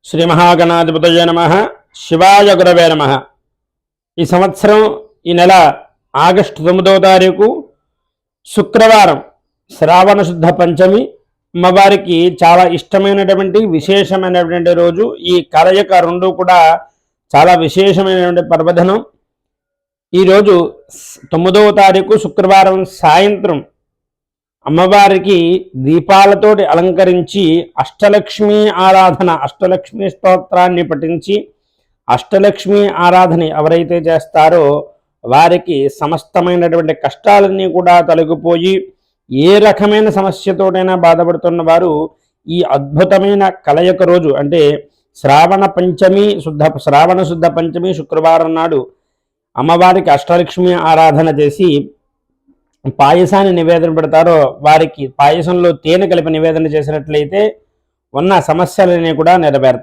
శ్రీ మహాగణాధిపతయే నమః. శివాయ గురవే నమః. ఈ సంవత్సరం ఈ నెల ఆగస్టు 9వ తారీఖు శుక్రవారం శ్రావణ శుద్ధ పంచమి అమ్మవారికి చాలా ఇష్టమైనటువంటి విశేషమైనటువంటి రోజు. ఈ కలయిక రెండు కూడా చాలా విశేషమైనటువంటి పర్వదినం. ఈరోజు 9వ తారీఖు శుక్రవారం సాయంత్రం అమ్మవారికి దీపాలతోటి అలంకరించి అష్టలక్ష్మి ఆరాధన, అష్టలక్ష్మి స్తోత్రాన్ని పఠించి అష్టలక్ష్మి ఆరాధన ఎవరైతే చేస్తారో వారికి సమస్తమైనటువంటి కష్టాలన్నీ కూడా తొలగిపోయి ఏ రకమైన సమస్యతోటైనా బాధపడుతున్న వారు ఈ అద్భుతమైన కలయిక రోజు అంటే శ్రావణ శుద్ధ పంచమి శుక్రవారం నాడు అమ్మవారికి అష్టలక్ష్మి ఆరాధన చేసి పాయసాన్ని నివేదన పెడతారో వారికి పాయసంలో తేనె కలిపి నివేదన చేసినట్లయితే ఉన్న సమస్యలన్నీ కూడా నెరవేరుతాయి.